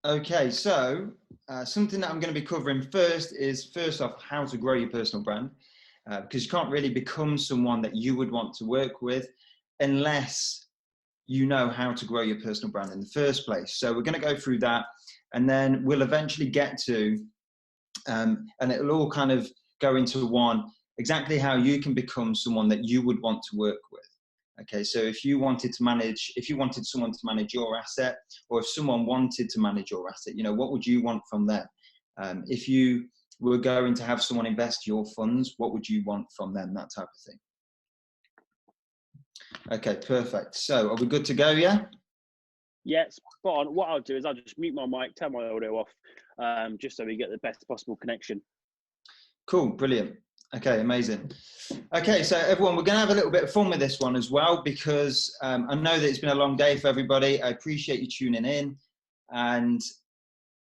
Okay, so something that I'm going to be covering first off, how to grow your personal brand, because you can't really become someone that you would want to work with unless you know how to grow your personal brand in the first place. So we're going to go through that, and then we'll eventually get to, and it'll all kind of go into one, exactly how you can become someone that you would want to work with. Okay, so if you wanted someone to manage your asset, or if someone wanted to manage your asset, what would you want from them? If you were going to have someone invest your funds, what would you want from them? That type of thing. Okay, perfect. So are we good to go, yeah? Yeah, spot on. What I'll do is I'll just mute my mic, turn my audio off, just so we get the best possible connection. Cool, brilliant. Okay, amazing. Okay, so everyone, we're going to have a little bit of fun with this one as well, because I know that it's been a long day for everybody. I appreciate you tuning in, and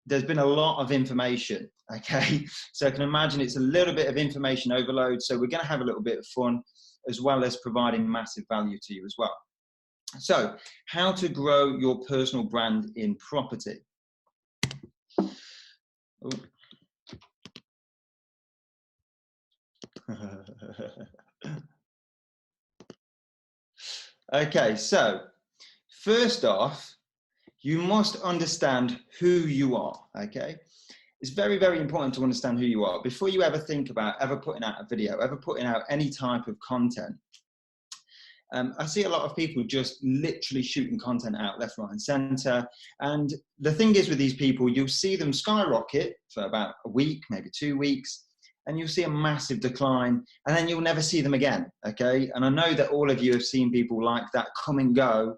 there's been a lot of information, okay? So I can imagine it's a little bit of information overload, so we're going to have a little bit of fun, as well as providing massive value to you as well. So, how to grow your personal brand in property. Oh. Okay, so first off, you must understand who you are, okay? It's very, very important to understand who you are before you ever think about ever putting out a video, ever putting out any type of content. I see a lot of people just literally shooting content out left, right, and center. And the thing is with these people, you'll see them skyrocket for about a week, maybe 2 weeks, and you'll see a massive decline, and then you'll never see them again, okay? And I know that all of you have seen people like that come and go,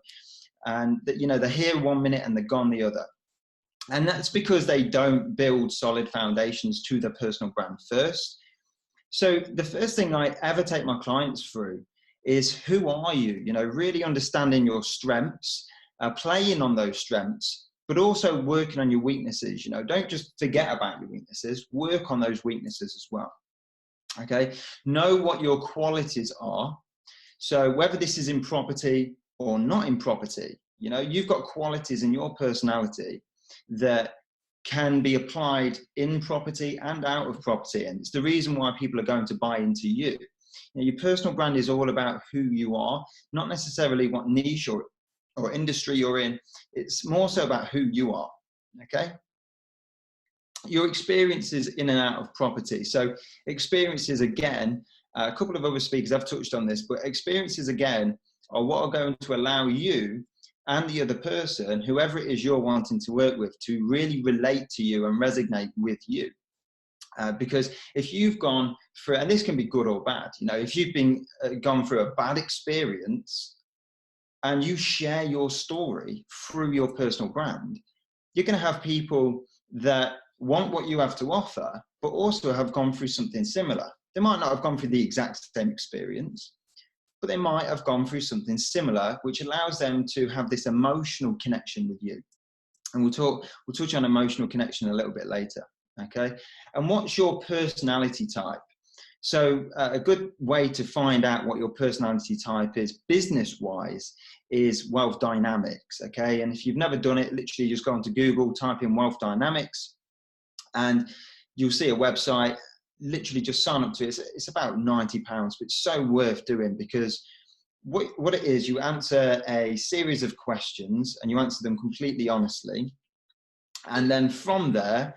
and that, they're here 1 minute and they're gone the other. And that's because they don't build solid foundations to their personal brand first. So the first thing I ever take my clients through is, who are you? Really understanding your strengths, playing on those strengths, but also working on your weaknesses. Don't just forget about your weaknesses, work on those weaknesses as well. Okay, know what your qualities are. So whether this is in property or not in property, you've got qualities in your personality that can be applied in property and out of property. And it's the reason why people are going to buy into you. Your personal brand is all about who you are, not necessarily what niche or industry you're in. It's more so about who you are, okay? Your experiences in and out of property. So experiences, again, a couple of other speakers have touched on this, but experiences, again, are what are going to allow you and the other person, whoever it is you're wanting to work with, to really relate to you and resonate with you. Because if you've gone through, and this can be good or bad, if you've gone through a bad experience and you share your story through your personal brand, you're going to have people that want what you have to offer, but also have gone through something similar. They might not have gone through the exact same experience, but they might have gone through something similar, which allows them to have this emotional connection with you. And we'll touch on emotional connection a little bit later. Okay, and what's your personality type? So a good way to find out what your personality type is business-wise is wealth dynamics. Okay, and if you've never done it, literally just go onto Google, type in wealth dynamics, and you'll see a website. Literally just sign up to it. It's about £90, but it's so worth doing, because what it is, you answer a series of questions and you answer them completely honestly, and then from there,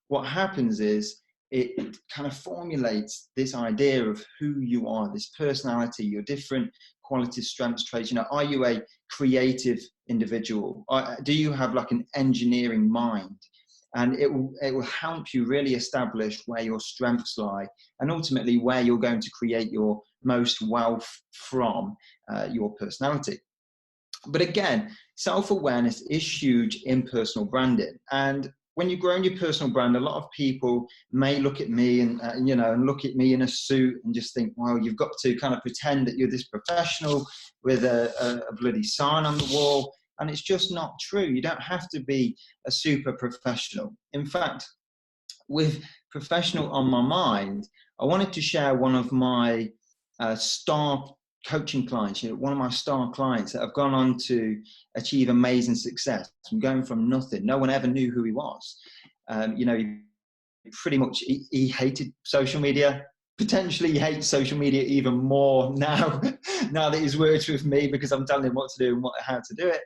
what happens is it kind of formulates this idea of who you are, this personality, your different qualities, strengths, traits. Are you a creative individual? Do you have like an engineering mind? And it will help you really establish where your strengths lie, and ultimately where you're going to create your most wealth from your personality. But again, self-awareness is huge in personal branding. And when you're growing your personal brand, a lot of people may look at me and look at me in a suit and just think, well, you've got to kind of pretend that you're this professional with a bloody sign on the wall. And it's just not true. You don't have to be a super professional. In fact, with professional on my mind, I wanted to share one of my star coaching clients, one of my star clients that have gone on to achieve amazing success from going from nothing. No one ever knew who he was. Pretty much he hated social media. Potentially he hates social media even more now, now that he's worked with me, because I'm telling him what to do and how to do it.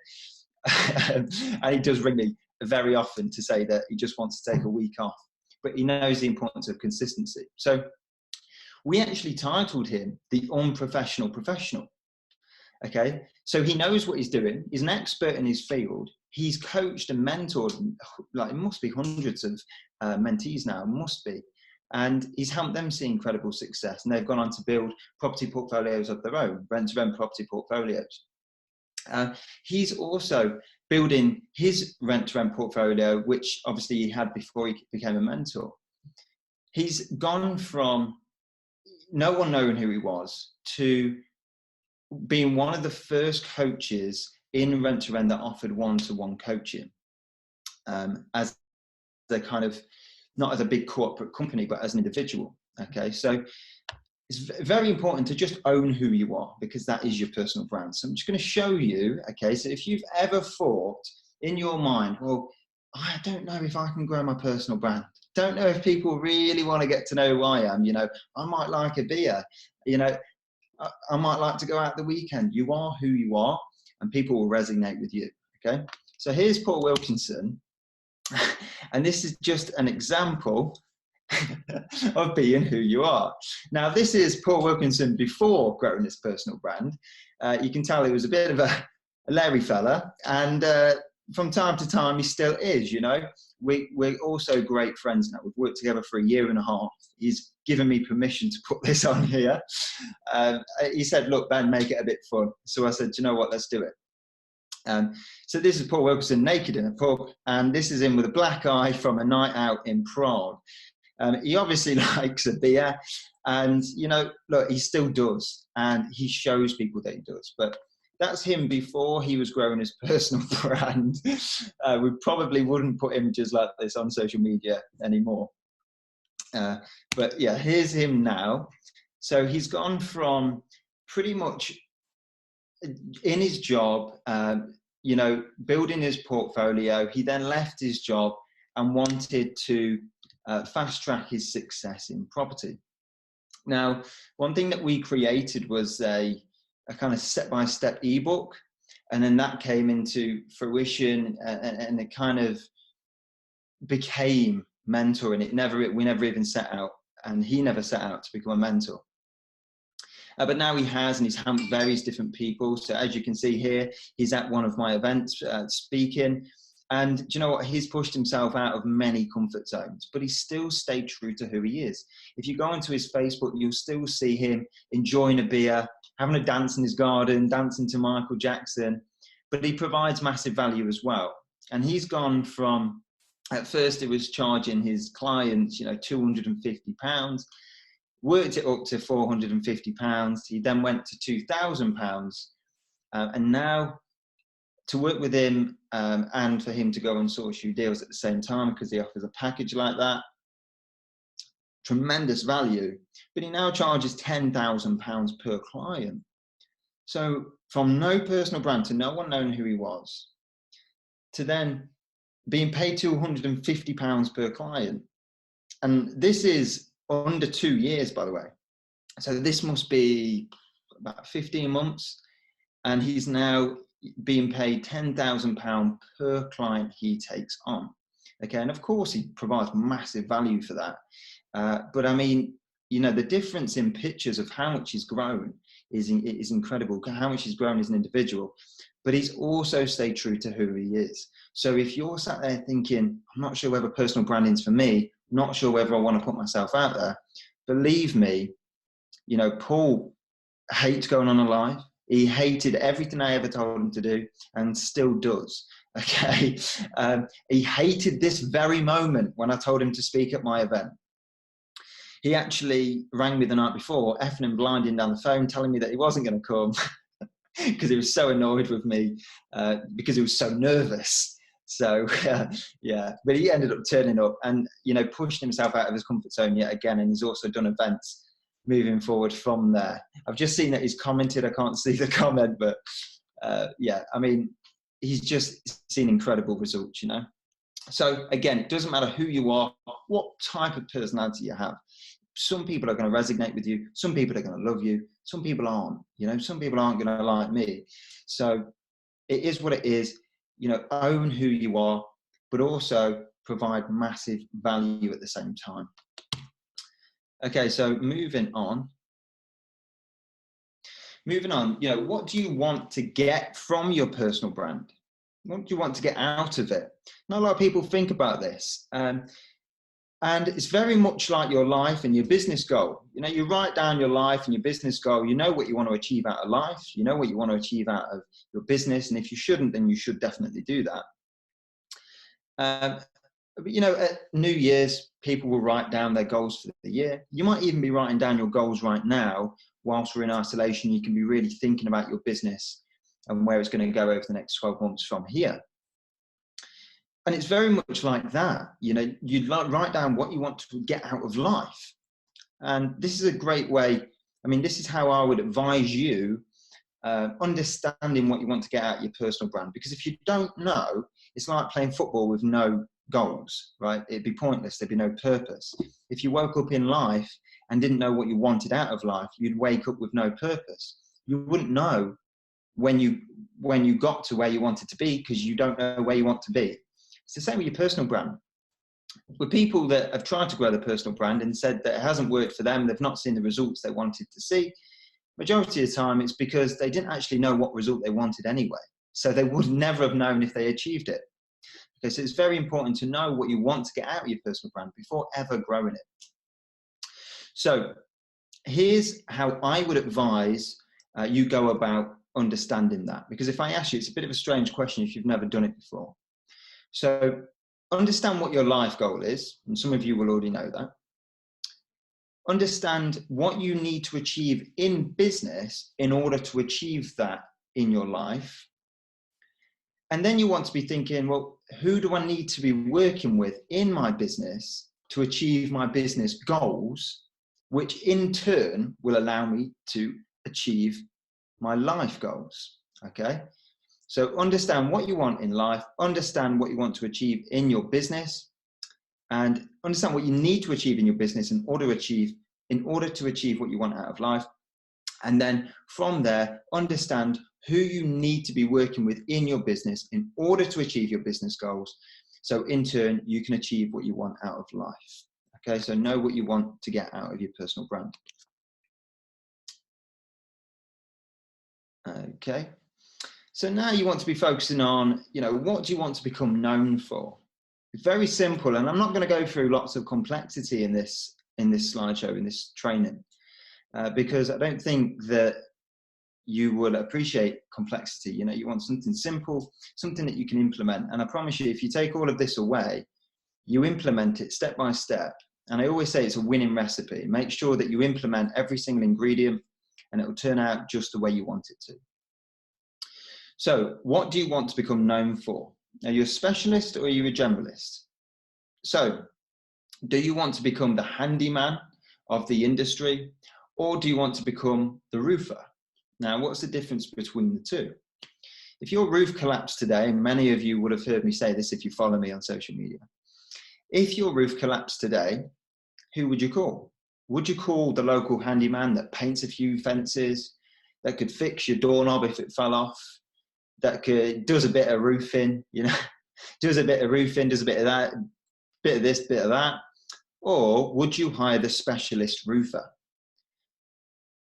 And he does ring me very often to say that he just wants to take a week off, but he knows the importance of consistency. So we actually titled him the unprofessional professional. Okay, so he knows what he's doing. He's an expert in his field. He's coached and mentored, like, it must be hundreds of mentees now, must be. And he's helped them see incredible success. And they've gone on to build property portfolios of their own, rent-to-rent property portfolios. He's also building his rent-to-rent portfolio, which obviously he had before he became a mentor. He's gone from no one knowing who he was to being one of the first coaches in rent-to-rent that offered one-to-one coaching, as a kind of, not as a big corporate company, but as an individual. Okay, so it's very important to just own who you are, because that is your personal brand. So I'm just going to show you. Okay, so if you've ever thought in your mind, well, I don't know if I can grow my personal brand, don't know if people really want to get to know who I am, I might like a beer, I might like to go out the weekend. You are who you are, and people will resonate with you. Okay, so here's Paul Wilkinson, and this is just an example of being who you are. Now, this is Paul Wilkinson before growing his personal brand. You can tell he was a bit of a Larry fella, and from time to time he still is. We're also great friends now. We've worked together for 1.5 years. He's given me permission to put this on here. He said, look, Ben, make it a bit fun. So I said, you know what, let's do it. So this is Paul Wilkinson naked in a pub, and this is him with a black eye from a night out in Prague. He obviously likes a beer, and look, he still does, and he shows people that he does. But that's him before he was growing his personal brand. We probably wouldn't put images like this on social media anymore. But yeah, here's him now. So he's gone from pretty much in his job, building his portfolio. He then left his job and wanted to fast track his success in property. Now, one thing that we created was a kind of step-by-step ebook, and then that came into fruition, and it kind of became mentoring. We never even set out, and he never set out to become a mentor. But now he has, and he's helped various different people. So as you can see here, he's at one of my events speaking. And do you know what? He's pushed himself out of many comfort zones, but he's still stayed true to who he is. If you go onto his Facebook, you'll still see him enjoying a beer, having a dance in his garden, dancing to Michael Jackson, but he provides massive value as well. And he's gone from, at first it was charging his clients, £250, worked it up to £450. He then went to £2,000. And now to work with him and for him to go and source you deals at the same time, because he offers a package like that, tremendous value. But he now charges £10,000 per client. So from no personal brand to no one knowing who he was, to then being paid £250 per client. And this is under 2 years, by the way. So this must be about 15 months. And he's now being paid £10,000 per client he takes on. Okay, and of course he provides massive value for that. But I mean, the difference in pictures of how much he's grown is incredible, how much he's grown as an individual. But he's also stayed true to who he is. So if you're sat there thinking, I'm not sure whether personal branding's for me, not sure whether I want to put myself out there, believe me, Paul hates going on a live. He hated everything I ever told him to do, and still does. Okay, he hated this very moment when I told him to speak at my event. He actually rang me the night before, effing and blinding down the phone, telling me that he wasn't going to come because he was so annoyed with me, because he was so nervous. So yeah, but he ended up turning up and pushed himself out of his comfort zone yet again, and he's also done events moving forward from there. I've just seen that he's commented. I can't see the comment, but yeah, I mean, he's just seen incredible results, you know. So again, it doesn't matter who you are, what type of personality you have. Some people are going to resonate with you. Some people are going to love you. Some people aren't, you know, some people aren't going to like me. So it is what it is, you know, own who you are, but also provide massive value at the same time. Okay, so moving on, you know, what do you want to get from your personal brand? What do you want to get out of it? Not a lot of people think about this. And it's very much like your life and your business goal. You know, you write down your life and your business goal. You know what you want to achieve out of life. You know what you want to achieve out of your business. And if you shouldn't, then you should definitely do that. But, you know, at New Year's, people will write down their goals for the year. You might even be writing down your goals right now. Whilst we're in isolation, you can be really thinking about your business and where it's going to go over the next 12 months from here. And it's very much like that. You know, you'd write down what you want to get out of life. And this is a great way. I mean, this is how I would advise you, understanding what you want to get out of your personal brand. Because if you don't know, it's like playing football with no goals, right? It'd be pointless. There'd be no purpose. If you woke up in life and didn't know what you wanted out of life, you'd wake up with no purpose. You wouldn't know when you got to where you wanted to be, because you don't know where you want to be. It's the same with your personal brand. With people that have tried to grow their personal brand and said that it hasn't worked for them, they've not seen the results they wanted to see, majority of the time it's because they didn't actually know what result they wanted anyway. So they would never have known if they achieved it. Okay, so it's very important to know what you want to get out of your personal brand before ever growing it. So here's how I would advise you go about understanding that. Because if I ask you, it's a bit of a strange question if you've never done it before. So understand what your life goal is, and some of you will already know that. Understand what you need to achieve in business in order to achieve that in your life. And then you want to be thinking, well, who do I need to be working with in my business to achieve my business goals, which in turn will allow me to achieve my life goals, okay? So understand what you want in life, understand what you want to achieve in your business, and understand what you need to achieve in your business in order to achieve what you want out of life. And then from there, understand who you need to be working with in your business in order to achieve your business goals. So in turn, you can achieve what you want out of life. Okay, so know what you want to get out of your personal brand. Okay. So now you want to be focusing on, you know, what do you want to become known for? It's very simple, and I'm not going to go through lots of complexity in this slideshow, in this training, because I don't think that you will appreciate complexity. You know, you want something simple, something that you can implement. And I promise you, if you take all of this away, you implement it step by step. And I always say it's a winning recipe. Make sure that you implement every single ingredient, and it will turn out just the way you want it to. So what do you want to become known for? Are you a specialist or are you a generalist? So do you want to become the handyman of the industry, or do you want to become the roofer? Now, what's the difference between the two? If your roof collapsed today, and many of you would have heard me say this if you follow me on social media, if your roof collapsed today, who would you call? Would you call the local handyman that paints a few fences, that could fix your doorknob if it fell off, that does a bit of roofing, you know, does a bit of roofing, does a bit of that, bit of this, bit of that? Or would you hire the specialist roofer?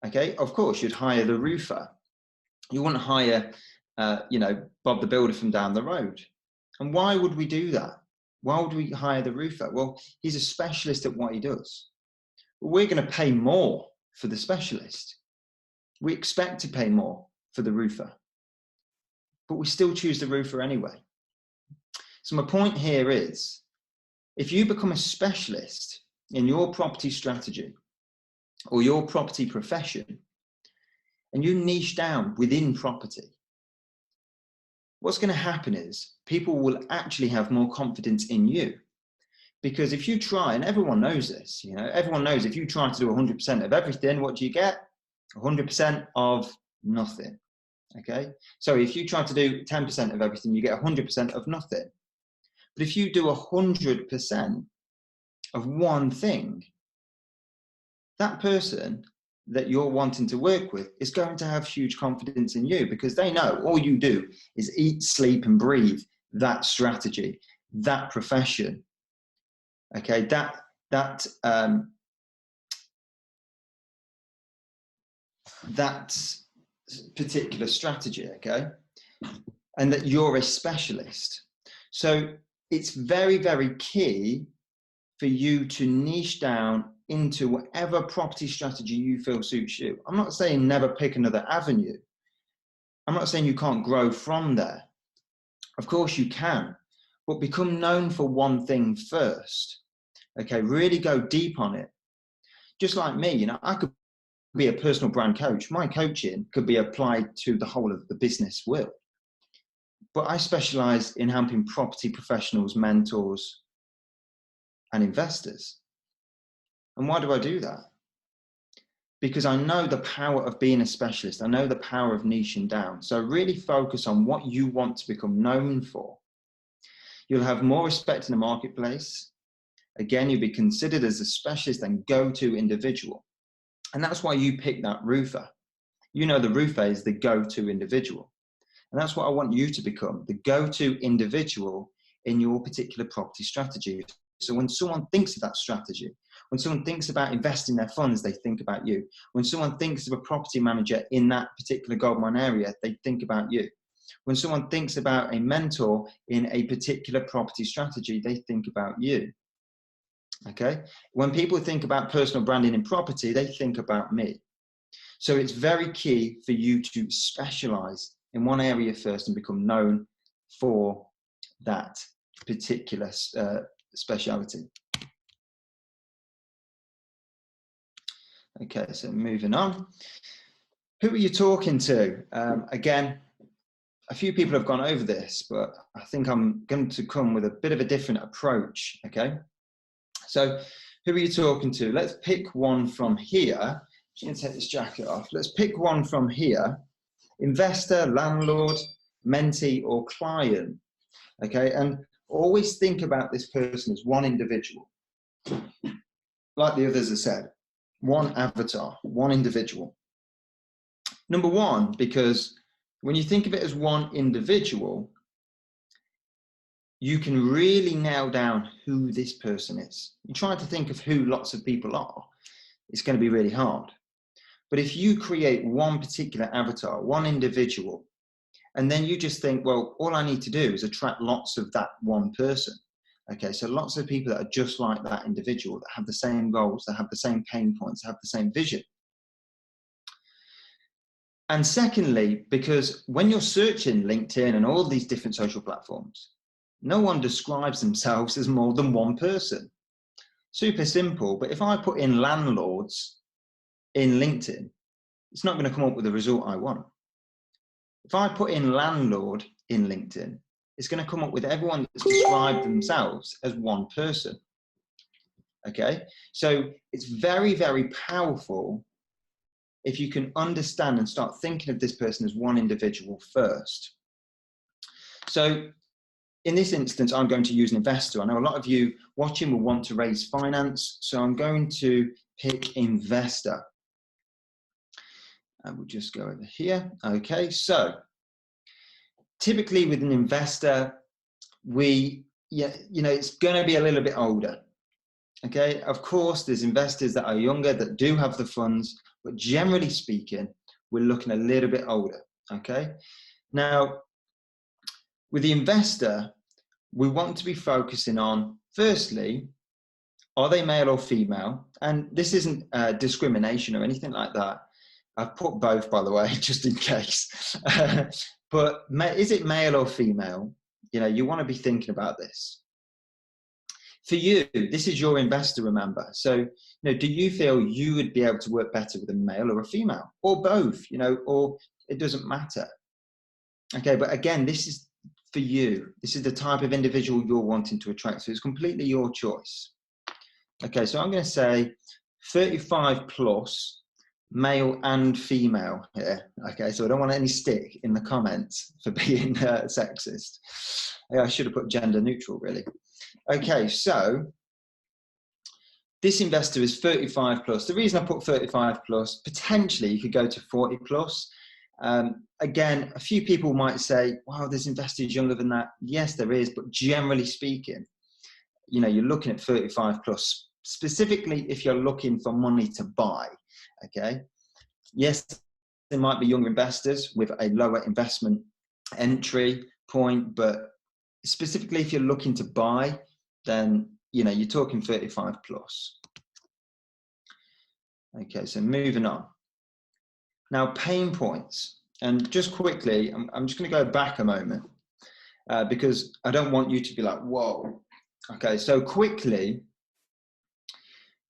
Okay, of course, you'd hire the roofer. You wouldn't hire, you know, Bob the builder from down the road. And why would we do that? Why would we hire the roofer? Well, he's a specialist at what he does. We're going to pay more for the specialist. We expect to pay more for the roofer, but we still choose the roofer anyway. So my point here is, if you become a specialist in your property strategy or your property profession, and you niche down within property, what's going to happen is people will actually have more confidence in you, Because if you try, and everyone knows this, you know, everyone knows if you try to do 100% of everything, what do you get? 100% of nothing. Okay. So if you try to do 10% of everything, you get 100% of nothing. But if you do 100% of one thing, that person that you're wanting to work with is going to have huge confidence in you, because they know all you do is eat, sleep, and breathe that strategy, that profession. Okay, that particular strategy. Okay, and that you're a specialist. So it's very, very key for you to niche down into whatever property strategy you feel suits you. I'm not saying never pick another avenue. I'm not saying you can't grow from there. Of course you can, but become known for one thing first. Okay, really go deep on it. Just like me, you know, I could be a personal brand coach. My coaching could be applied to the whole of the business world. But I specialize in helping property professionals, mentors, and investors. And why do I do that? Because I know the power of being a specialist. I know the power of niching down. So really focus on what you want to become known for. You'll have more respect in the marketplace. Again, you'll be considered as a specialist and go-to individual. And that's why you pick that roofer. You know the roofer is the go-to individual. And that's what I want you to become, the go-to individual in your particular property strategy. So when someone thinks of that strategy, when someone thinks about investing their funds, they think about you. When someone thinks of a property manager in that particular goldmine area, they think about you. When someone thinks about a mentor in a particular property strategy, they think about you. Okay? When people think about personal branding in property, they think about me. So it's very key for you to specialize in one area first and become known for that particular speciality. Okay, so moving on. Who are you talking to? Again, a few people have gone over this, but I think I'm going to come with a bit of a different approach. Okay, so who are you talking to? Let's pick one from here. I'm just going to take this jacket off. Let's pick one from here. Investor, landlord, mentee, or client. Okay, and always think about this person as one individual. Like the others have said, one avatar, one individual. Number one, because when you think of it as one individual, you can really nail down who this person is. You try to think of who lots of people are, it's going to be really hard. But if you create one particular avatar, one individual, and then you just think, well, all I need to do is attract lots of that one person. Okay, so lots of people that are just like that individual, that have the same goals, that have the same pain points, that have the same vision. And secondly, because when you're searching LinkedIn and all these different social platforms, no one describes themselves as more than one person. Super simple, but if I put in landlords in LinkedIn, it's not going to come up with the result I want. If I put in landlord in LinkedIn, it's going to come up with everyone that's described themselves as one person. Okay, so it's very, very powerful if you can understand and start thinking of this person as one individual first. So in this instance, I'm going to use an investor. I know a lot of you watching will want to raise finance, so I'm going to pick investor. And we'll just go over here. Okay, so typically with an investor, it's going to be a little bit older. Okay, of course, there's investors that are younger that do have the funds, but generally speaking, we're looking a little bit older. Okay, now with the investor, we want to be focusing on, firstly, are they male or female? And this isn't discrimination or anything like that. I've put both, by the way, just in case. But is it male or female? You know, you want to be thinking about this. For you, this is your investor, remember. So, you know, do you feel you would be able to work better with a male or a female, or both? You know, or it doesn't matter. Okay, but again, this is for you. This is the type of individual you're wanting to attract. So it's completely your choice. Okay, so I'm going to say 35 plus, male and female here. Okay, so I don't want any stick in the comments for being sexist. Yeah, I should have put gender neutral, really. Okay, so this investor is 35 plus. The reason I put 35 plus, potentially you could go to 40 plus. Again, a few people might say, wow, this investor is younger than that. Yes, there is, but generally speaking, you know, you're looking at 35 plus, specifically if you're looking for money to buy, okay? Yes, there might be younger investors with a lower investment entry point, but specifically if you're looking to buy, then, you know, you're talking 35 plus. Okay, so moving on. Now, pain points. And just quickly, I'm just going to go back a moment because I don't want you to be like, whoa. Okay, so quickly,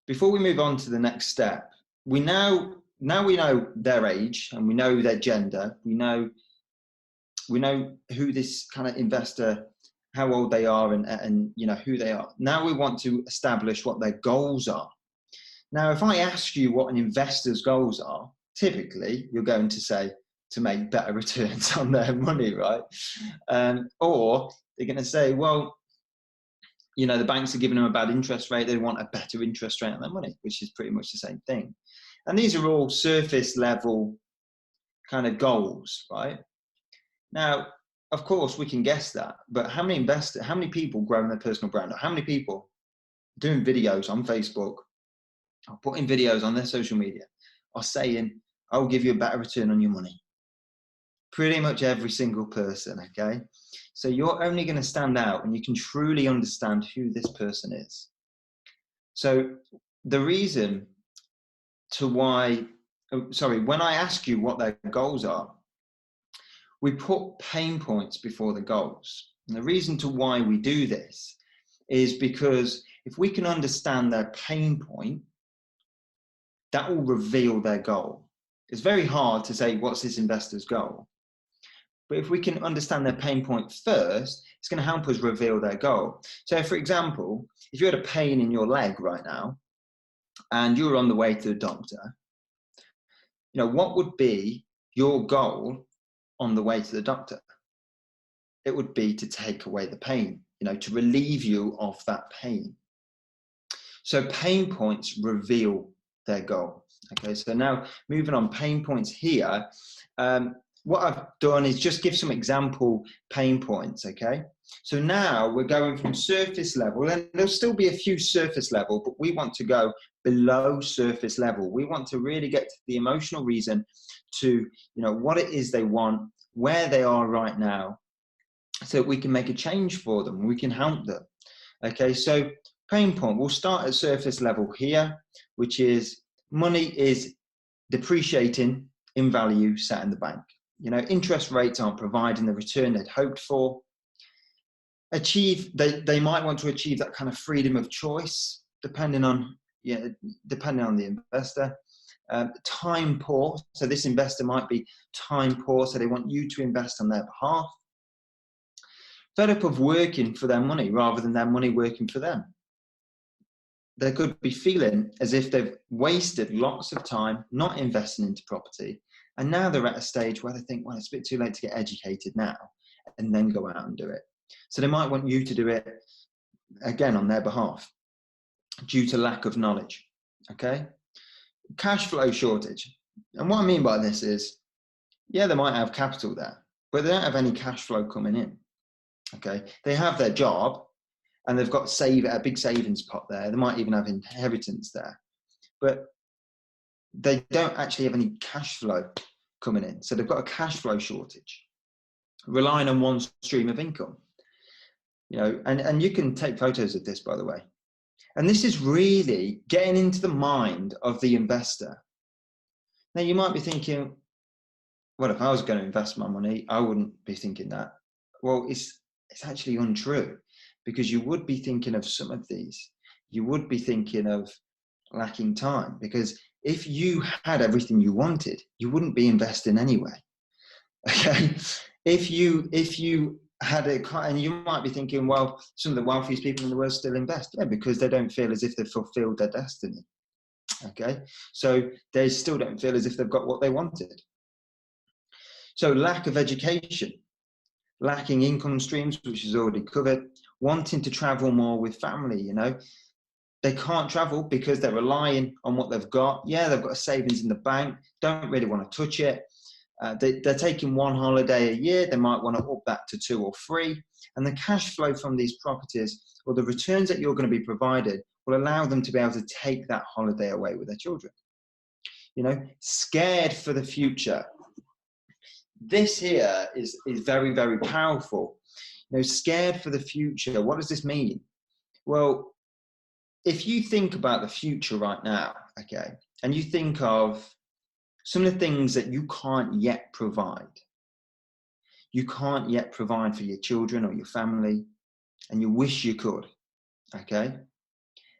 before we move on to the next step, now we know their age and we know their gender. We know who this kind of investor, how old they are, and you know who they are. Now we want to establish what their goals are. Now, if I ask you what an investor's goals are, typically you're going to say to make better returns on their money, right? Or they're going to say, well, you know, the banks are giving them a bad interest rate. They want a better interest rate on their money, which is pretty much the same thing. And these are all surface level kind of goals, right? Now, of course, we can guess that, but how many people growing their personal brand, or how many people doing videos on Facebook, or putting videos on their social media, are saying, I'll give you a better return on your money? Pretty much every single person, okay? So you're only going to stand out when you can truly understand who this person is. So the reason to why, when I ask you what their goals are, we put pain points before the goals. And the reason to why we do this is because if we can understand their pain point, that will reveal their goal. It's very hard to say, what's this investor's goal? But if we can understand their pain point first, it's going to help us reveal their goal. So for example, if you had a pain in your leg right now and you were on the way to the doctor, you know, what would be your goal on the way to the doctor? It would be to take away the pain, you know, to relieve you of that pain. So pain points reveal their goal. Okay, so now moving on, pain points here. What I've done is just give some example pain points, okay? So now we're going from surface level, and there'll still be a few surface level, but we want to go below surface level. We want to really get to the emotional reason to, you know, what it is they want, where they are right now, so we can make a change for them, we can help them. Okay, so pain point, we'll start at surface level here, which is money is depreciating in value sat in the bank. You know, interest rates aren't providing the return they'd hoped for. They might want to achieve that kind of freedom of choice, depending on the investor. Time poor, so this investor might be time poor, so they want you to invest on their behalf. Fed up of working for their money rather than their money working for them. They could be feeling as if they've wasted lots of time not investing into property, and now they're at a stage where they think, well, it's a bit too late to get educated now, and then go out and do it. So they might want you to do it, again, on their behalf, due to lack of knowledge, okay? Cash flow shortage. And what I mean by this is, yeah, they might have capital there, but they don't have any cash flow coming in, okay? They have their job, and they've got a big savings pot there. They might even have inheritance there, but they don't actually have any cash flow coming in. So they've got a cash flow shortage, relying on one stream of income. You know, and you can take photos of this, by the way. And this is really getting into the mind of the investor. Now you might be thinking, well, if I was going to invest my money, I wouldn't be thinking that. Well, it's actually untrue, because you would be thinking of some of these. You would be thinking of lacking time, because if you had everything you wanted, you wouldn't be investing anyway. Okay, if you had it, and you might be thinking, well, some of the wealthiest people in the world still invest. Yeah, because they don't feel as if they've fulfilled their destiny. Okay, so they still don't feel as if they've got what they wanted. So lack of education, lacking income streams, which is already covered, wanting to travel more with family, you know. They can't travel because they're relying on what they've got. Yeah, they've got a savings in the bank, don't really want to touch it. They're taking one holiday a year. They might want to up that to 2 or 3. And the cash flow from these properties, or the returns that you're going to be provided, will allow them to be able to take that holiday away with their children. You know, scared for the future. This here is very, very powerful. You know, scared for the future. What does this mean? Well, if you think about the future right now, okay, and you think of some of the things that you can't yet provide. You can't yet provide for your children or your family, and you wish you could, okay?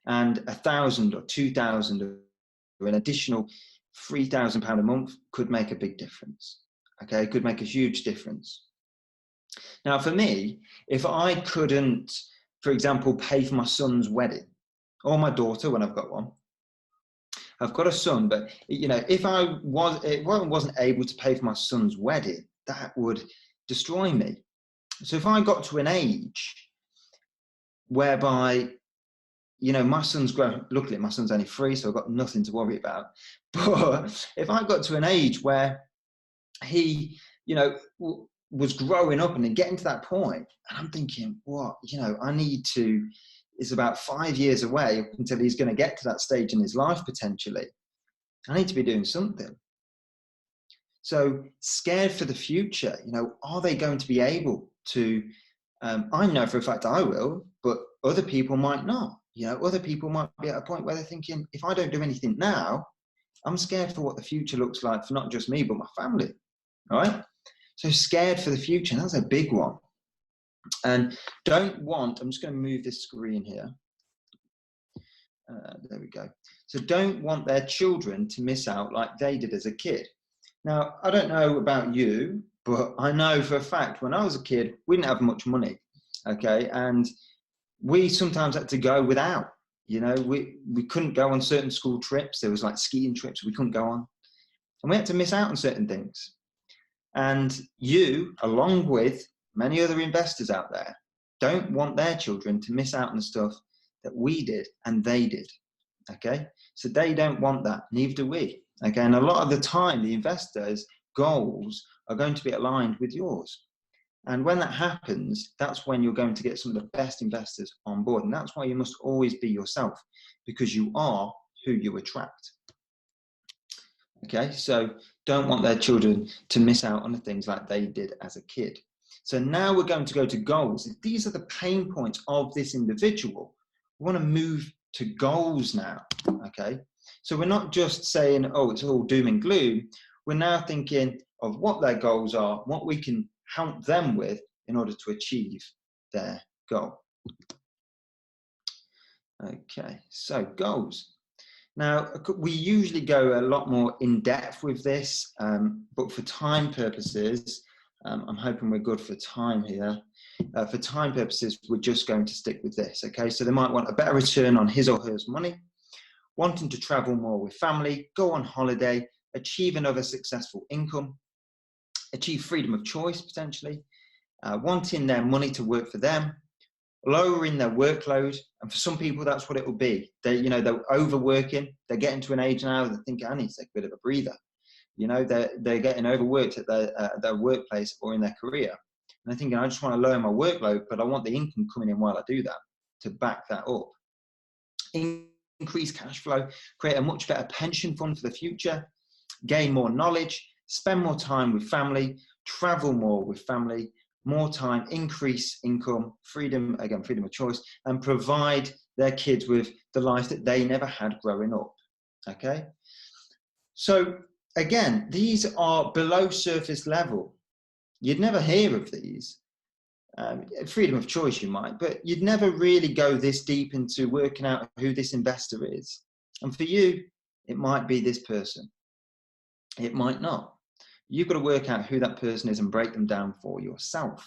And £1,000 or £2,000 or an additional £3,000 a month could make a big difference, okay? It could make a huge difference. Now, for me, if I couldn't, for example, pay for my son's wedding, or my daughter when I've got one, I've got a son, but you know, if I wasn't able to pay for my son's wedding, that would destroy me. So if I got to an age whereby, you know, my son's grown, luckily my son's only 3, so I've got nothing to worry about. But if I got to an age where he, you know, was growing up and getting to that point, and I'm thinking, what, you know, I need to, it's about 5 years away up until he's going to get to that stage in his life potentially. I need to be doing something. So scared for the future, you know, are they going to be able to, I know for a fact I will, but other people might not. You know, other people might be at a point where they're thinking, if I don't do anything now, I'm scared for what the future looks like for not just me, but my family, all right? So scared for the future, that's a big one. And don't want, I'm just going to move this screen here. There we go. So don't want their children to miss out like they did as a kid. Now, I don't know about you, but I know for a fact when I was a kid, we didn't have much money, okay? And we sometimes had to go without, you know, we couldn't go on certain school trips. There was like skiing trips we couldn't go on. And we had to miss out on certain things. And you, along with many other investors out there, don't want their children to miss out on the stuff that we did and they did, okay? So they don't want that, neither do we, okay? And a lot of the time, the investors' goals are going to be aligned with yours. And when that happens, that's when you're going to get some of the best investors on board. And that's why you must always be yourself, because you are who you attract. Okay, so don't want their children to miss out on the things like they did as a kid. So now we're going to go to goals. These are the pain points of this individual. We want to move to goals now, okay? So we're not just saying, oh, it's all doom and gloom. We're now thinking of what their goals are, what we can help them with in order to achieve their goal. Okay, so goals. Now, we usually go a lot more in depth with this, but for time purposes, I'm hoping we're good for time here. For time purposes, we're just going to stick with this, okay? So they might want a better return on his or her money, wanting to travel more with family, go on holiday, achieve another successful income, achieve freedom of choice potentially, wanting their money to work for them, lowering their workload. And for some people, that's what it will be. They're overworking. They're getting to an age now that they think, I need to take a bit of a breather. You know, they're getting overworked at their workplace or in their career. And they're thinking, I just want to lower my workload, but I want the income coming in while I do that to back that up. Increase cash flow, create a much better pension fund for the future, gain more knowledge, spend more time with family, travel more with family, more time, increase income, freedom, again, freedom of choice, and provide their kids with the life that they never had growing up, okay? So again, these are below surface level. You'd never hear of these. Freedom of choice you might, but you'd never really go this deep into working out who this investor is. And for you, it might be this person. It might not. You've got to work out who that person is and break them down for yourself.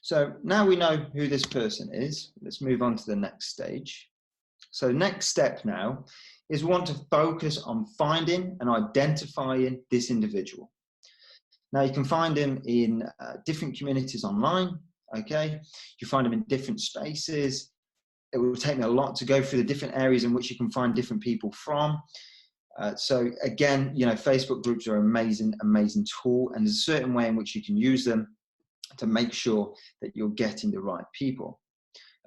So now we know who this person is. Let's move on to the next stage. So next step now is we want to focus on finding and identifying this individual. Now you can find him in different communities online, okay? You find him in different spaces. It will take me a lot to go through the different areas in which you can find different people from. So again, you know, Facebook groups are an amazing, amazing tool, and there's a certain way in which you can use them to make sure that you're getting the right people.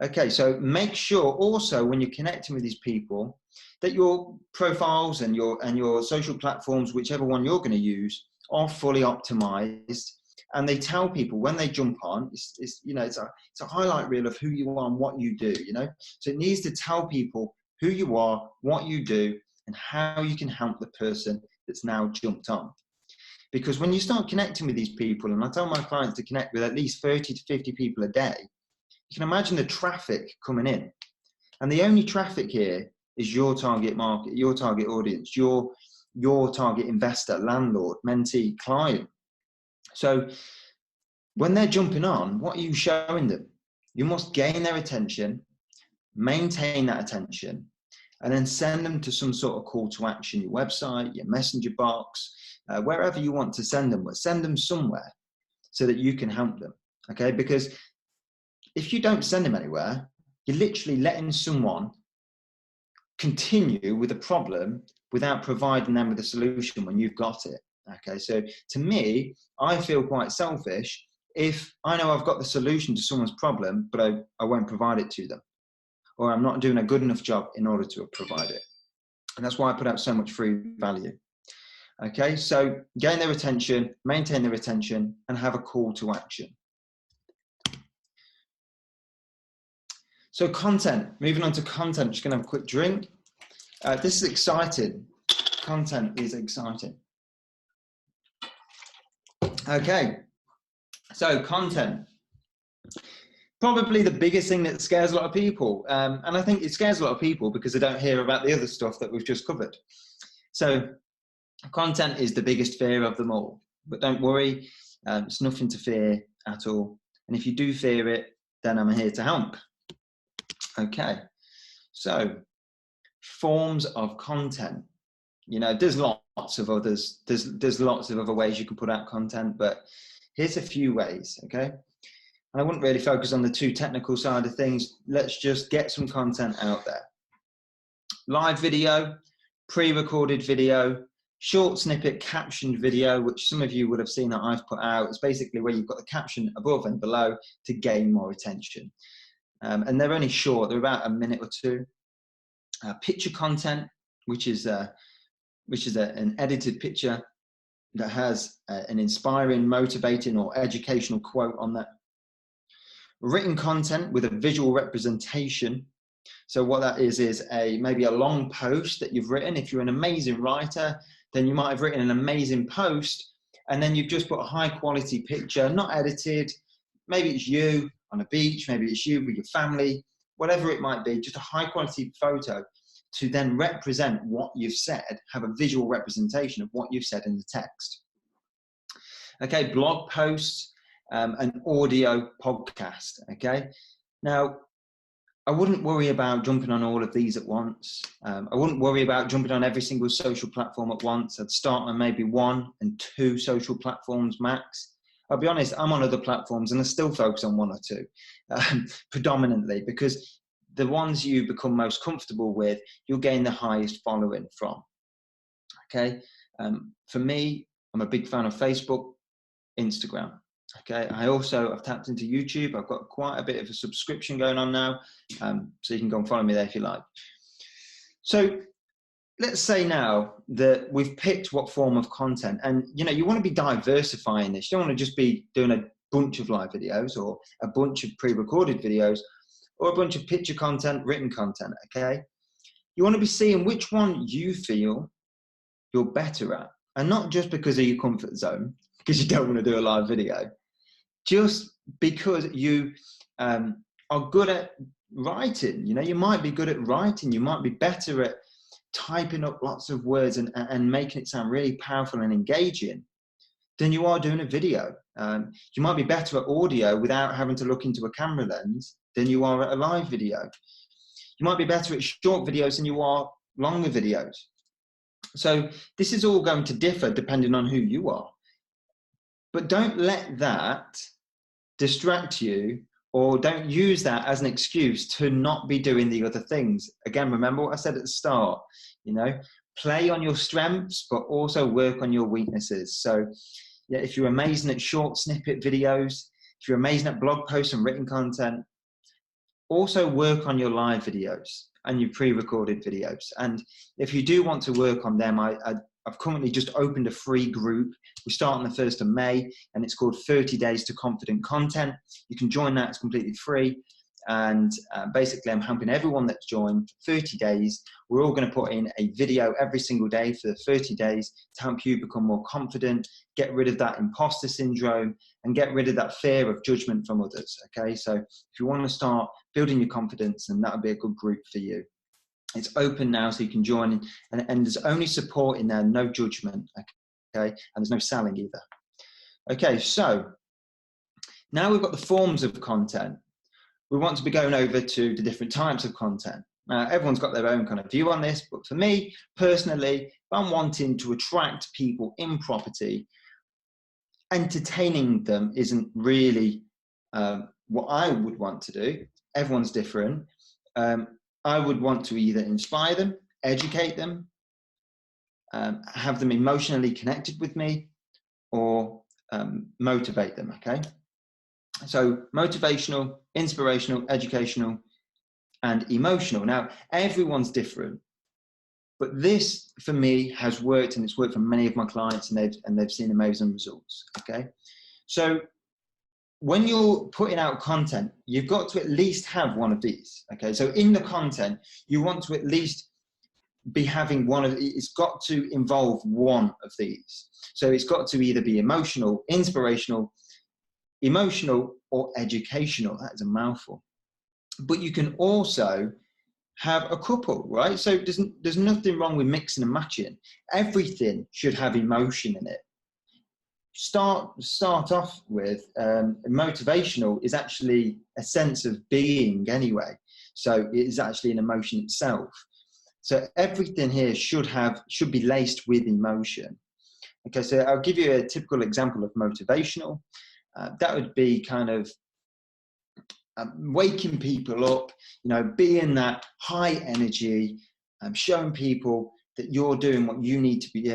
Okay, so make sure also when you're connecting with these people that your profiles and your social platforms, whichever one you're going to use, are fully optimized, and they tell people when they jump on, it's you know, it's a highlight reel of who you are and what you do, you know. So it needs to tell people who you are, what you do, and how you can help the person that's now jumped on. Because when you start connecting with these people, and I tell my clients to connect with at least 30 to 50 people a day, you can imagine the traffic coming in. And the only traffic here is your target market, your target audience, your target investor, landlord, mentee, client. So when they're jumping on, what are you showing them? You must gain their attention, maintain that attention, and then send them to some sort of call to action, your website, your messenger box, wherever you want to send them, but send them somewhere so that you can help them, okay? Because if you don't send them anywhere, you're literally letting someone continue with a problem without providing them with a solution when you've got it, okay? So to me, I feel quite selfish if I know I've got the solution to someone's problem, but I won't provide it to them, or I'm not doing a good enough job in order to provide it. And that's why I put out so much free value. Okay, so gain their attention, maintain their attention, and have a call to action. So content, moving on to content, just gonna have a quick drink. This is exciting. Content is exciting. Okay, so content. Probably the biggest thing that scares a lot of people. And I think it scares a lot of people because they don't hear about the other stuff that we've just covered. So content is the biggest fear of them all. But don't worry, it's nothing to fear at all. And if you do fear it, then I'm here to help. Okay, so forms of content. You know, there's lots of others. There's lots of other ways you can put out content, but here's a few ways, okay? And I wouldn't really focus on the too technical side of things. Let's just get some content out there. Live video, pre-recorded video, short snippet captioned video, which some of you would have seen that I've put out. It's basically where you've got the caption above and below to gain more attention. And they're only short, they're about a minute or two. Picture content, which is an edited picture that has an inspiring, motivating, or educational quote on that. Written content with a visual representation. So what that is maybe a long post that you've written. If you're an amazing writer, then you might have written an amazing post, and then you've just put a high quality picture, not edited. Maybe it's you on a beach, maybe it's you with your family, whatever it might be, just a high quality photo to then represent what you've said, have a visual representation of what you've said in the text. Okay, blog posts, an audio podcast, okay? Now, I wouldn't worry about jumping on all of these at once. I wouldn't worry about jumping on every single social platform at once. I'd start on maybe 1 and 2 social platforms max. I'll be honest, I'm on other platforms and I still focus on 1 or 2 predominantly, because the ones you become most comfortable with, you'll gain the highest following from, okay? For me, I'm a big fan of Facebook, Instagram. Okay, I've tapped into YouTube. I've got quite a bit of a subscription going on now, so you can go and follow me there if you like. So let's say now that we've picked what form of content, and you know, you want to be diversifying this. You don't want to just be doing a bunch of live videos or a bunch of pre-recorded videos or a bunch of picture content, written content, okay? You want to be seeing which one you feel you're better at, and not just because of your comfort zone, because you don't want to do a live video, just because you are good at writing. You know, you might be good at writing, you might be better at typing up lots of words and making it sound really powerful and engaging. than you are doing a video. You might be better at audio without having to look into a camera lens than you are at a live video. You might be better at short videos than you are longer videos. So this is all going to differ depending on who you are. But don't let that distract you, or don't use that as an excuse to not be doing the other things. Again, remember what I said at the start, you know, play on your strengths, but also work on your weaknesses. So yeah, if you're amazing at short snippet videos, if you're amazing at blog posts and written content, also work on your live videos and your pre-recorded videos. And if you do want to work on them, I've currently just opened a free group. We start on the 1st of May, and it's called 30 Days to Confident Content. You can join that, it's completely free. And basically I'm helping everyone that's joined for 30 days. We're all going to put in a video every single day for the 30 days to help you become more confident, get rid of that imposter syndrome, and get rid of that fear of judgment from others. Okay, so if you want to start building your confidence, then that would be a good group for you. It's open now, so you can join, and there's only support in there, no judgment. Okay, and there's no selling either. Okay, so now we've got the forms of content. We want to be going over to the different types of content. Everyone's got their own kind of view on this, but for me personally, if I'm wanting to attract people in property, entertaining them isn't really what I would want to do. Everyone's different. I would want to either inspire them, educate them, have them emotionally connected with me, or motivate them, okay? So motivational, inspirational, educational, and emotional. Now, everyone's different, but this for me has worked, and it's worked for many of my clients, and they've seen amazing results, okay? So when you're putting out content, you've got to at least have one of these, okay? So in the content, you want to at least be having one of, it's got to involve one of these. So it's got to either be emotional, inspirational, emotional, or educational. That is a mouthful. But you can also have a couple, right? So there's nothing wrong with mixing and matching. Everything should have emotion in it. Start off with motivational is actually a sense of being anyway. So it is actually an emotion itself. So everything here should be laced with emotion. Okay, so I'll give you a typical example of motivational. That would be kind of waking people up, you know, being that high energy, showing people that you're doing what you need to be,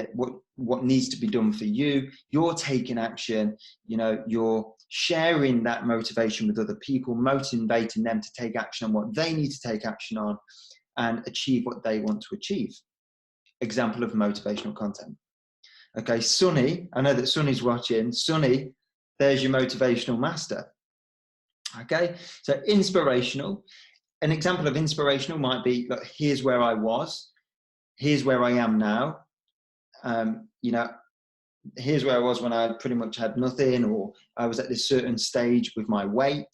what needs to be done for you. You're taking action, you know, you're sharing that motivation with other people, motivating them to take action on what they need to take action on and achieve what they want to achieve. Example of motivational content. Okay, Sunny, I know that Sunny's watching. Sunny, there's your motivational master. Okay, so inspirational. An example of inspirational might be, look, here's where I was, here's where I am now. You know, here's where I was when I pretty much had nothing, or I was at this certain stage with my weight,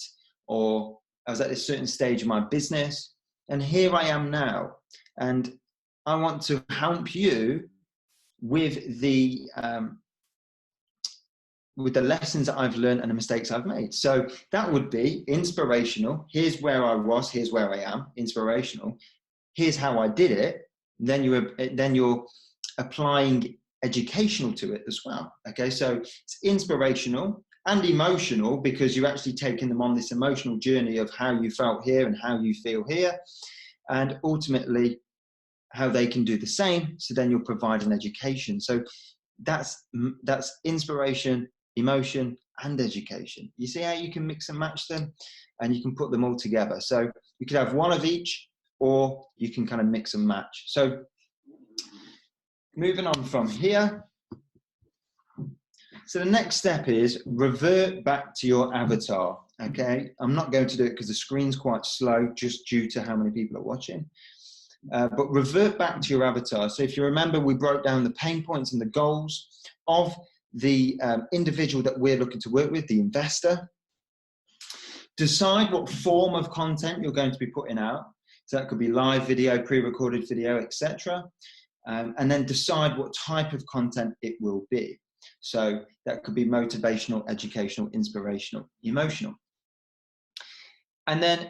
or I was at this certain stage of my business, and here I am now. And I want to help you with the lessons that I've learned and the mistakes I've made. So that would be inspirational. Here's where I was, here's where I am. Inspirational. Here's how I did it. Then you're applying educational to it as well. Okay, so it's inspirational and emotional, because you're actually taking them on this emotional journey of how you felt here and how you feel here, and ultimately how they can do the same. So then you'll provide an education. So that's inspiration, emotion, and education. You see how you can mix and match them, and you can put them all together. So you could have one of each, or you can kind of mix and match. So moving on from here. So the next step is revert back to your avatar. Okay, I'm not going to do it because the screen's quite slow, just due to how many people are watching. But revert back to your avatar. So if you remember, we broke down the pain points and the goals of the individual that we're looking to work with, the investor. Decide what form of content you're going to be putting out. So that could be live video, pre-recorded video, etc. And then decide what type of content it will be. So that could be motivational, educational, inspirational, emotional. And then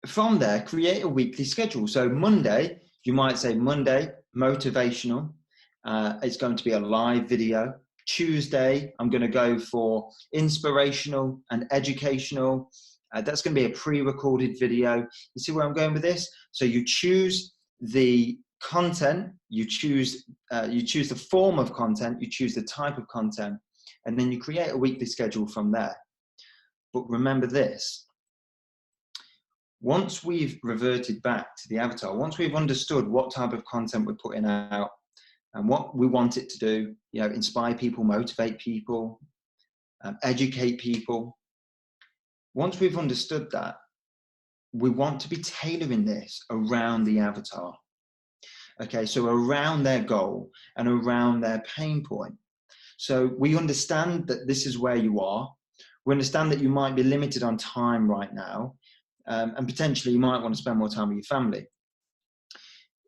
from there, create a weekly schedule. So Monday, you might say Monday, motivational. It's going to be a live video. Tuesday, I'm going to go for inspirational and educational. That's going to be a pre-recorded video. You see where I'm going with this? So you choose the content, you choose the form of content, you choose the type of content, and then you create a weekly schedule from there. But remember this, once we've reverted back to the avatar, once we've understood what type of content we're putting out and what we want it to do, you know, inspire people, motivate people, educate people. Once we've understood that, we want to be tailoring this around the avatar. Okay, so around their goal and around their pain point. So we understand that this is where you are. We understand that you might be limited on time right now, and potentially you might want to spend more time with your family.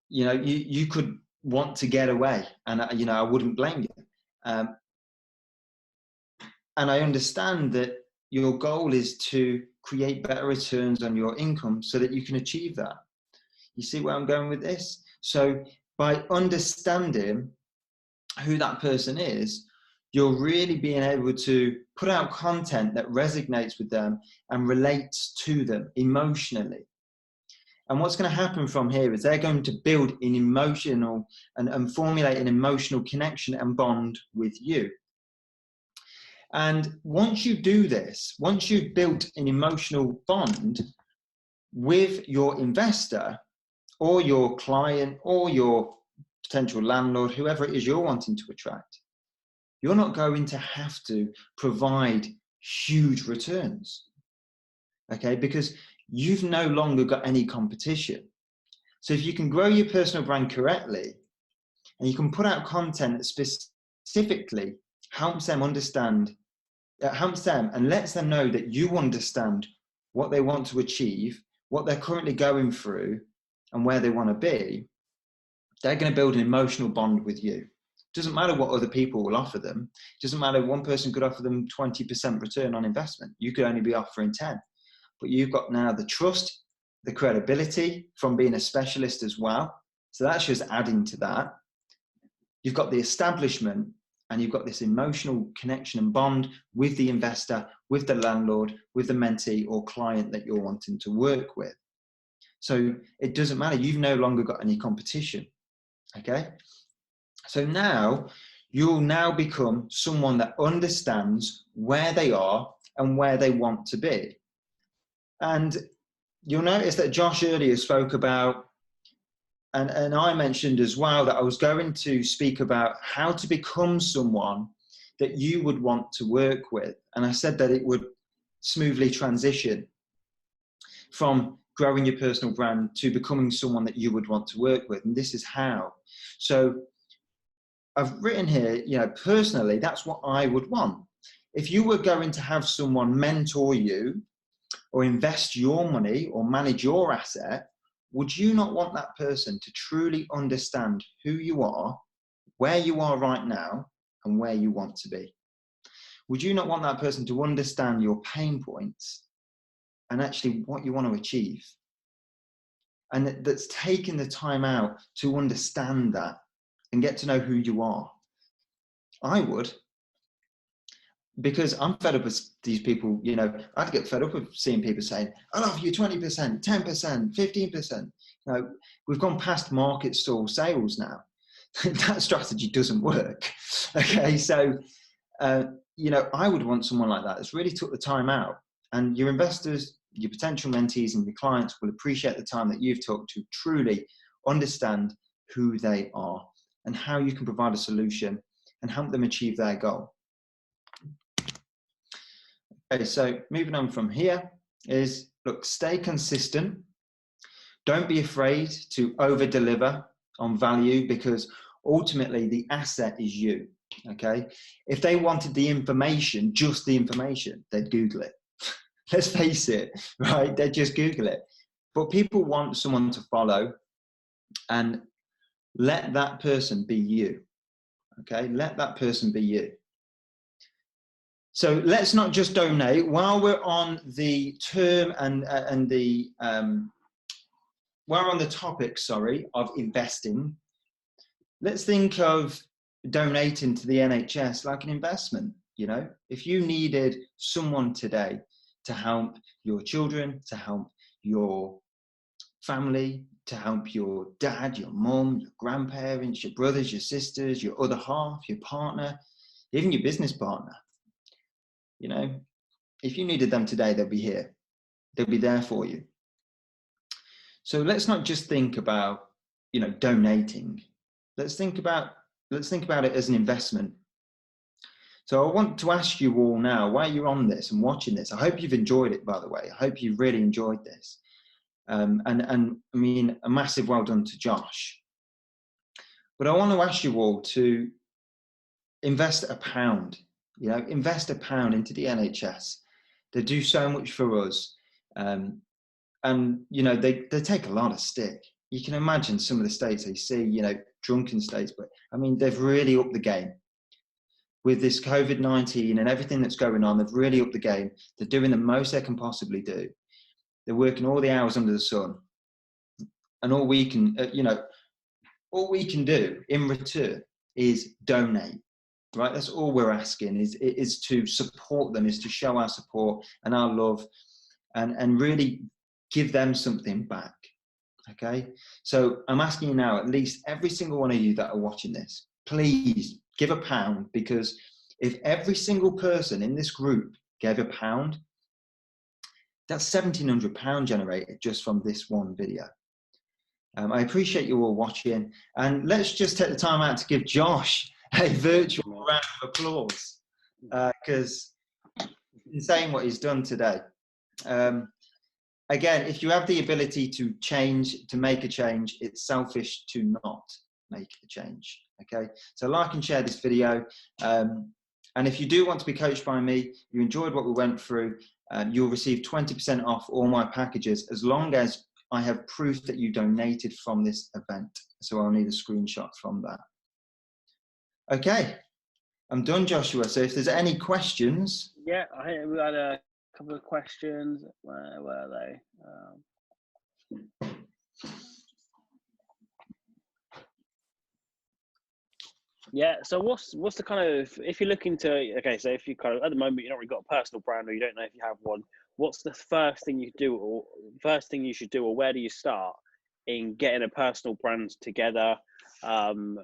You know, you could want to get away, and you know, I wouldn't blame you. And I understand that your goal is to create better returns on your income so that you can achieve that. You see where I'm going with this? So by understanding who that person is, you're really being able to put out content that resonates with them and relates to them emotionally. And what's going to happen from here is they're going to build an emotional and formulate an emotional connection and bond with you. And once you do this, once you've built an emotional bond with your investor or your client or your potential landlord, whoever it is you're wanting to attract, you're not going to have to provide huge returns, okay? Because you've no longer got any competition. So if you can grow your personal brand correctly and you can put out content that specifically helps them understand, helps them and lets them know that you understand what they want to achieve, what they're currently going through and where they want to be, they're going to build an emotional bond with you. It doesn't matter what other people will offer them. It doesn't matter, one person could offer them 20% return on investment. You could only be offering 10. But you've got now the trust, the credibility from being a specialist as well. So that's just adding to that. You've got the establishment and you've got this emotional connection and bond with the investor, with the landlord, with the mentee or client that you're wanting to work with. So it doesn't matter. You've no longer got any competition. Okay. So now you'll now become someone that understands where they are and where they want to be. And you'll notice that Josh earlier spoke about, and I mentioned as well, that I was going to speak about how to become someone that you would want to work with. And I said that it would smoothly transition from growing your personal brand to becoming someone that you would want to work with. And this is how. So I've written here, you know, personally, that's what I would want. If you were going to have someone mentor you or invest your money or manage your asset, would you not want that person to truly understand who you are, where you are right now, and where you want to be? Would you not want that person to understand your pain points and actually what you want to achieve? And that's taking the time out to understand that and get to know who you are. I would, because I'm fed up with these people. You know, I'd get fed up with seeing people saying, I'll offer you 20%, 10%, 15%. You know, we've gone past market stall sales now. That strategy doesn't work. Okay, so, you know, I would want someone like that that's really took the time out. And your investors, your potential mentees and your clients will appreciate the time that you've took to truly understand who they are and how you can provide a solution and help them achieve their goal. Okay, so moving on from here is, look, stay consistent. Don't be afraid to over deliver on value, because ultimately the asset is you. Okay, if they wanted the information, just the information, they'd Google it. Let's face it, right? They'd just Google it. But people want someone to follow, and let that person be you. Okay, let that person be you. So let's not just donate. While we're on the term and we're on the topic, sorry, of investing, let's think of donating to the NHS like an investment. You know, if you needed someone today to help your children, to help your family, to help your dad, your mum, your grandparents, your brothers, your sisters, your other half, your partner, even your business partner, you know, if you needed them today, they'll be here. They'll be there for you. So let's not just think about, you know, donating. Let's think about it as an investment. So I want to ask you all now, while you're on this and watching this, I hope you've enjoyed it, by the way. I hope you've really enjoyed this. And I mean, a massive well done to Josh. But I want to ask you all to invest £1. You know, invest £1 into the NHS. They do so much for us. And, you know, they take a lot of stick. You can imagine some of the states they see, you know, drunken states, but I mean, they've really upped the game. With this COVID-19 and everything that's going on, they've really upped the game. They're doing the most they can possibly do. They're working all the hours under the sun. And all we can, you know, all we can do in return is donate, right? That's all we're asking is to support them, is to show our support and our love and really give them something back, okay? So I'm asking you now, at least every single one of you that are watching this, please give £1, because if every single person in this group gave £1, that's £1,700 generated just from this one video. I appreciate you all watching, and let's just take the time out to give Josh a virtual round of applause, because insane what he's done today. Again, if you have the ability to change, to make a change, it's selfish to not make a change. Okay, so like and share this video. And if you do want to be coached by me, you enjoyed what we went through, you'll receive 20% off all my packages as long as I have proof that you donated from this event. So I'll need a screenshot from that. Okay, I'm done, Joshua. So if there's any questions. Yeah, I think we had a couple of questions. Where were they? Yeah, so what's the kind of, if you're looking to, okay, so if you kind of, at the moment, you've not really got a personal brand or you don't know if you have one, what's the first thing you do or first thing you should do, or where do you start in getting a personal brand together and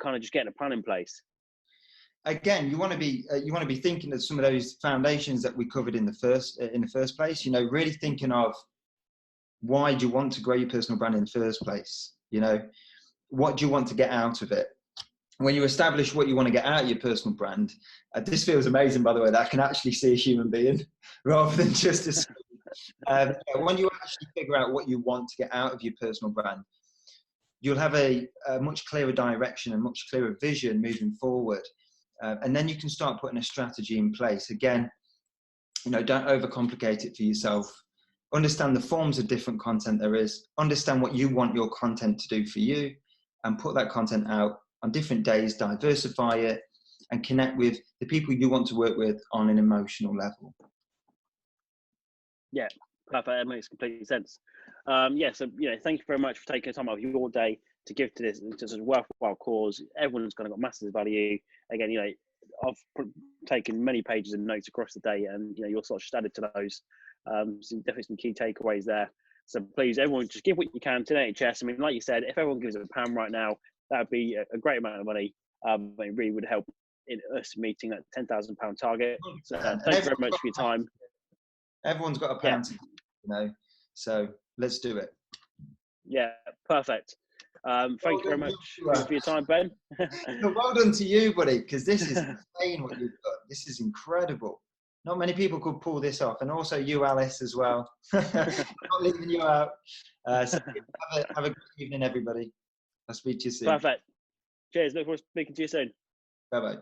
kind of just getting a plan in place? Again, you want to be thinking of some of those foundations that we covered in the first place. You know, really thinking of why do you want to grow your personal brand in the first place? You know, what do you want to get out of it? When you establish what you want to get out of your personal brand, this feels amazing, by the way, that I can actually see a human being rather than just a screen. When you actually figure out what you want to get out of your personal brand, you'll have a much clearer direction and much clearer vision moving forward. And then you can start putting a strategy in place. Again, you know, don't overcomplicate it for yourself. Understand the forms of different content there is. Understand what you want your content to do for you, and put that content out on different days, diversify it, and connect with the people you want to work with on an emotional level. Yeah, perfect. That makes complete sense. Yeah, so, you know, thank you very much for taking time out of your day to give to this, to such a worthwhile cause. Everyone's kind of got massive value. Again, you know, I've taken many pages of notes across the day, and, you know, you're sort of just added to those. Definitely some key takeaways there. So please, everyone, just give what you can to NHS. I mean, like you said, if everyone gives £1 right now, that would be a great amount of money. It really would help in us meeting that £10,000 target. So thank you very much for your time. Everyone's got £1, you know, so let's do it. Yeah, perfect. Thank you very much for your time, Ben. Well done to you, buddy, because this is insane what you've got. This is incredible. Not many people could pull this off, and also you, Alice, as well. I'm not leaving you out. So have a good evening, everybody. I'll speak to you soon. Perfect. Cheers. Look forward to speaking to you soon. Bye-bye.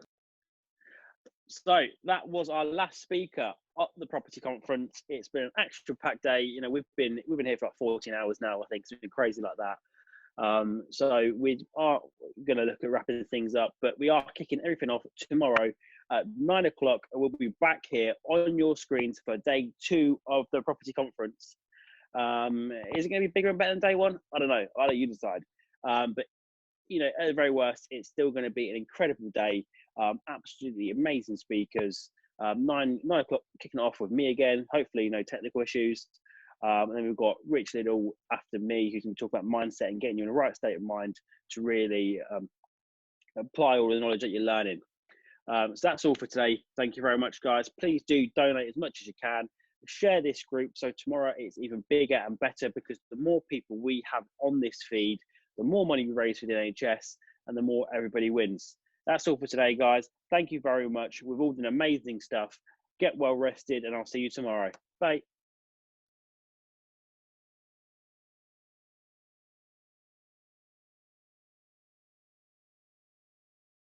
So that was our last speaker at the property conference. It's been an action-packed day. You know, we've been here for like 14 hours now. I think it's been crazy like that. So we are going to look at wrapping things up, but we are kicking everything off tomorrow at 9 o'clock. We'll be back here on your screens for day 2 of the property conference. Is it going to be bigger and better than day 1? I don't know. I'll let you decide. But you know, at the very worst, it's still going to be an incredible day. Absolutely amazing speakers. 9 o'clock kicking it off with me again. Hopefully, no technical issues. And then we've got Rich Little after me, who's going to talk about mindset and getting you in the right state of mind to really apply all the knowledge that you're learning. So that's all for today. Thank you very much, guys. Please do donate as much as you can. Share this group so tomorrow it's even bigger and better, because the more people we have on this feed, the more money we raise for the NHS and the more everybody wins. That's all for today, guys. Thank you very much. We've all done amazing stuff. Get well rested, and I'll see you tomorrow. Bye.